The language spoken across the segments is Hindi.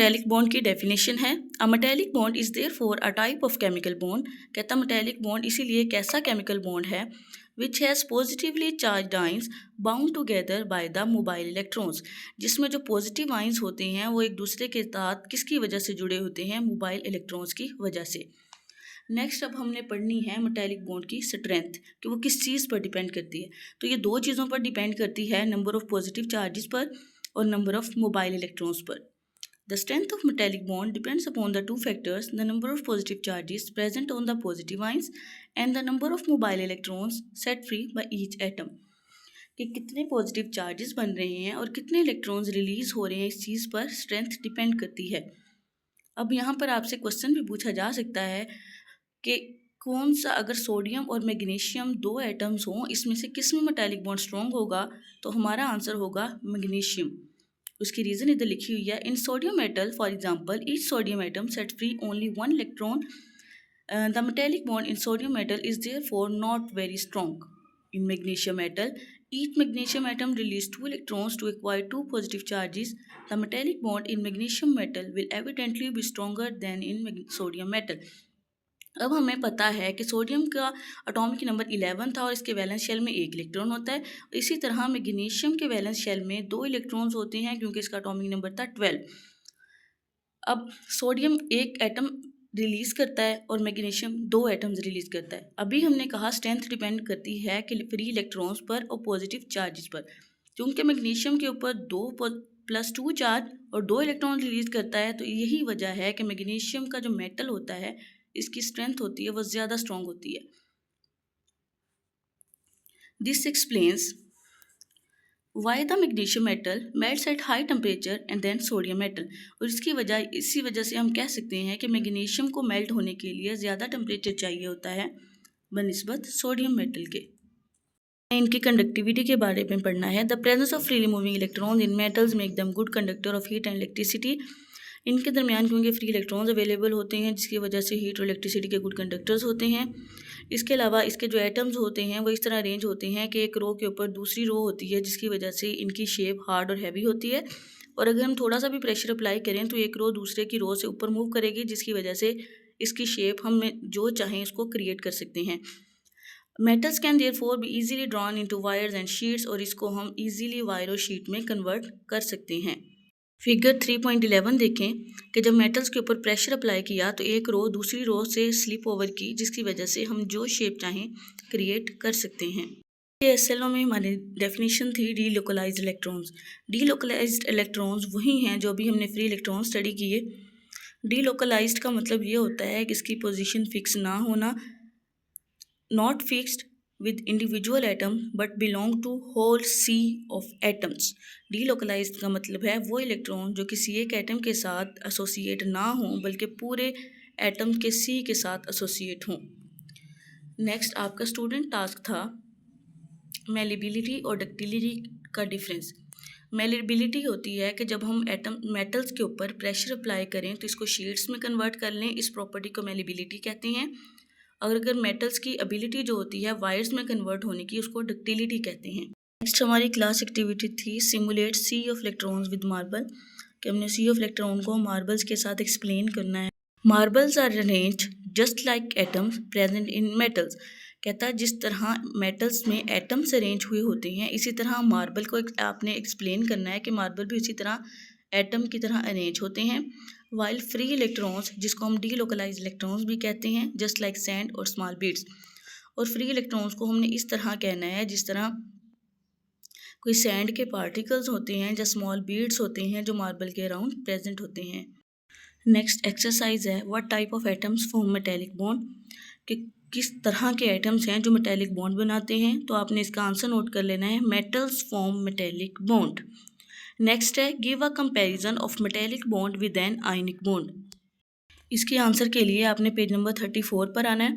मेटेलिक बॉन्ड की डेफिनेशन है, a metallic bond is therefore a type of chemical bond. कहता मेटेलिक बॉन्ड इसीलिए एक ऐसा केमिकल बॉन्ड है which has positively charge ions bound together by the mobile electrons, जिसमें जो पॉजिटिव आइंस होते हैं वो एक दूसरे के साथ किसकी वजह से जुड़े होते हैं, मोबाइल इलेक्ट्रॉन्स की वजह से। नेक्स्ट अब हमने पढ़नी है मेटेलिक बॉन्ड की स्ट्रेंथ कि वो किस चीज़ पर डिपेंड करती है। तो ये दो चीज़ों पर डिपेंड करती है, नंबर ऑफ पॉजिटिव चार्जेस पर और नंबर ऑफ मोबाइल इलेक्ट्रॉन्स पर। The strength of metallic bond depends upon the two factors, the number of positive charges present on the positive ions and the number of mobile electrons set free by each atom। कि कितने पॉजिटिव चार्जेस बन रहे हैं और कितने इलेक्ट्रॉन्स रिलीज हो रहे हैं, इस चीज़ पर स्ट्रेंथ डिपेंड करती है। अब यहाँ पर आपसे क्वेश्चन भी पूछा जा सकता है कि कौन सा, अगर सोडियम और मैग्नीशियम दो एटम्स हों, इसमें से किस में मेटालिक बॉन्ड स्ट्रॉन्ग होगा, तो हमारा आंसर होगा मैग्नीशियम। उसकी रीज़न इधर लिखी हुई है, इन sodium metal for example each sodium atom set free only one electron, the metallic bond in sodium metal is therefore not very strong. In magnesium metal each magnesium atom release two electrons to acquire two positive charges. The metallic bond in magnesium metal will evidently be stronger than in sodium metal। अब हमें पता है कि सोडियम का एटॉमिक नंबर 11 था और इसके वैलेंस शेल में एक इलेक्ट्रॉन होता है। इसी तरह मैग्नीशियम के वैलेंस शेल में दो इलेक्ट्रॉन्स होते हैं क्योंकि इसका एटॉमिक नंबर था 12। अब सोडियम एक एटम रिलीज़ करता है और मैग्नीशियम दो एटम्स रिलीज़ करता है। अभी हमने कहा स्ट्रेंथ डिपेंड करती है कि फ्री इलेक्ट्रॉन्स पर और पॉजिटिव चार्जेस पर। क्योंकि मैग्नीशियम के ऊपर 2+2 चार्ज और दो इलेक्ट्रॉन रिलीज़ करता है, तो यही वजह है कि मैग्नीशियम का जो मेटल होता है, इसकी स्ट्रेंथ होती है वो ज़्यादा स्ट्रॉन्ग होती है। This explains why the magnesium metal melts at high temperature and then sodium metal. और इसी वजह से हम कह सकते हैं कि मैग्नीशियम को मेल्ट होने के लिए ज़्यादा टेम्परेचर चाहिए होता है बनिस्बत सोडियम मेटल के। इनकी कंडक्टिविटी के बारे में पढ़ना है। The presence of freely moving electrons in metals make them good conductor of heat and electricity. इनके दरमियान क्योंकि फ्री इलेक्ट्रॉन्स अवेलेबल होते हैं, जिसकी वजह से हीट और इलेक्ट्रिसिटी के गुड कंडक्टर्स होते हैं। इसके अलावा इसके जो एटम्स होते हैं वो इस तरह अरेंज होते हैं कि एक रो के ऊपर दूसरी रो होती है, जिसकी वजह से इनकी शेप हार्ड और हैवी होती है। और अगर हम थोड़ा सा भी प्रेशर अप्लाई करें तो एक रो दूसरे की रो से ऊपर मूव करेगी, जिसकी वजह से इसकी शेप हम जो चाहें इसको क्रिएट कर सकते हैं। Metals can therefore be easily drawn into wires and sheets, और इसको हम इजीली वायर और शीट में कन्वर्ट कर सकते हैं। फिगर 3.11 देखें कि जब मेटल्स के ऊपर प्रेशर अप्लाई किया तो एक रो दूसरी रो से स्लिप ओवर की, जिसकी वजह से हम जो शेप चाहें क्रिएट कर सकते हैं। एसएलओ में हमारी डेफिनेशन थी डीलोकलाइज्ड इलेक्ट्रॉन्स। डीलोकलाइज्ड इलेक्ट्रॉन्स वही हैं जो अभी हमने फ्री इलेक्ट्रॉन स्टडी किए। डीलोकलाइज्ड का मतलब ये होता है कि इसकी पोजीशन फिक्स ना होना, not fixed with individual atom but belong to whole sea of atoms। Delocalised का मतलब है वो इलेक्ट्रॉन जो किसी एक एटम के साथ एसोसिएट ना हो बल्कि पूरे एटम के सी के साथ एसोसिएट हों। नेक्स्ट आपका स्टूडेंट टास्क था मेलेबिलिटी और डक्टिलिटी का डिफरेंस। मेलेबिलिटी होती है कि जब हम मेटल्स के ऊपर प्रेशर अप्लाई करें तो इसको शीट्स में कन्वर्ट कर लें, इस प्रॉपर्टी को मेलेबिलिटी कहते हैं। और अगर मेटल्स की एबिलिटी जो होती है वायर्स में कन्वर्ट होने की, उसको डक्टिलिटी कहते हैं। नेक्स्ट हमारी क्लास एक्टिविटी थी simulate sea of electrons with marble, कि हमने सी ऑफ इलेक्ट्रॉन को मार्बल्स के साथ एक्सप्लेन करना है। Marbles are arranged just like atoms present in metals. कहता है जिस तरह मेटल्स में एटम्स अरेंज हुए होते हैं, इसी तरह मार्बल को आपने एक्सप्लेन करना है कि मार्बल भी इसी तरह एटम की तरह अरेंज होते हैं। वाइल फ्री इलेक्ट्रॉन्स, जिसको हम डीलोकलाइज इलेक्ट्रॉन्स भी कहते हैं, जस्ट लाइक सैंड और स्मॉल बीड्स। और फ्री इलेक्ट्रॉन्स को हमने इस तरह कहना है जिस तरह कोई सैंड के पार्टिकल्स होते हैं या स्मॉल बीड्स होते हैं जो मार्बल के अराउंड प्रेजेंट होते हैं। नेक्स्ट एक्सरसाइज है what type of atoms form metallic bond, कि किस तरह के एटम्स हैं जो मेटेलिक बॉन्ड बनाते हैं। तो आपने इसका आंसर नोट कर लेना है, metals form metallic bond. Next है give a comparison of metallic bond with an ionic bond. इसके आंसर के लिए आपने पेज नंबर 34 पर आना है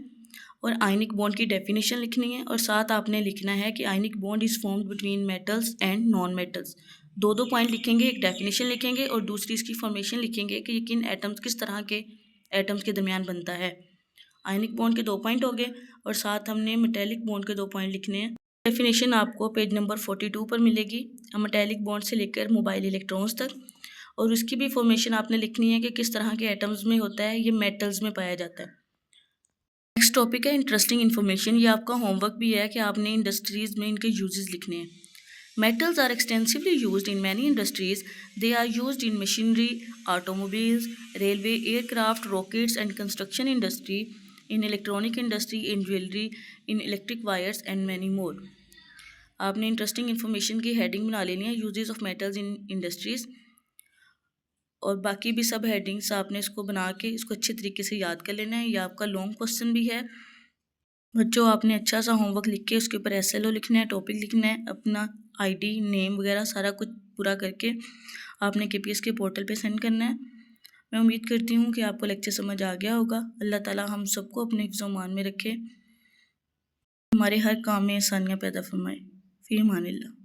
और आयनिक बॉन्ड की डेफिनेशन लिखनी है, और साथ आपने लिखना है कि ionic bond is formed between metals and non metals. दो पॉइंट लिखेंगे, एक डेफिनेशन लिखेंगे और दूसरी इसकी फॉर्मेशन लिखेंगे कि किन एटम्स किस तरह के एटम्स के दरमियान बनता है। आयनिक बॉन्ड के 2 पॉइंट हो गए और साथ हमने मेटेलिक बॉन्ड के 2 पॉइंट लिखने हैं। डेफिनेशन आपको पेज नंबर 42 पर मिलेगी, मेटेलिक बॉन्ड से लेकर मोबाइल इलेक्ट्रॉन्स तक। और उसकी भी फॉर्मेशन आपने लिखनी है कि किस तरह के एटम्स में होता है, ये मेटल्स में पाया जाता है। नेक्स्ट टॉपिक है इंटरेस्टिंग इन्फॉर्मेशन। ये आपका होमवर्क भी है कि आपने इंडस्ट्रीज़ में इनके यूजेस लिखने हैं। Metals are extensively used in many industries. They are used in machinery, automobiles, railway, aircraft, rockets and construction industry, in electronic industry, in jewelry, in electric wires and many more. आपने इंटरेस्टिंग इन्फॉर्मेशन की हेडिंग बना लेनी है, uses of metals in industries, और बाकी भी सब हेडिंग्स आपने इसको बना के इसको अच्छे तरीके से याद कर लेना है। ये आपका लॉन्ग क्वेश्चन भी है। बच्चों, आपने अच्छा सा होमवर्क लिख के उसके ऊपर एसएलओ लिखना है, टॉपिक लिखना है, अपना आईडी नेम वगैरह सारा कुछ पूरा करके आपने केपीएस के पोर्टल पे सेंड करना है। मैं उम्मीद करती हूँ कि आपको लेक्चर समझ आ गया होगा। अल्लाह ताला हम सबको अपने हिफ्ज़-ओ-मान में रखे, हमारे हर काम में आसानियाँ पैदा फरमाए। फ़ी अमानिल्लाह।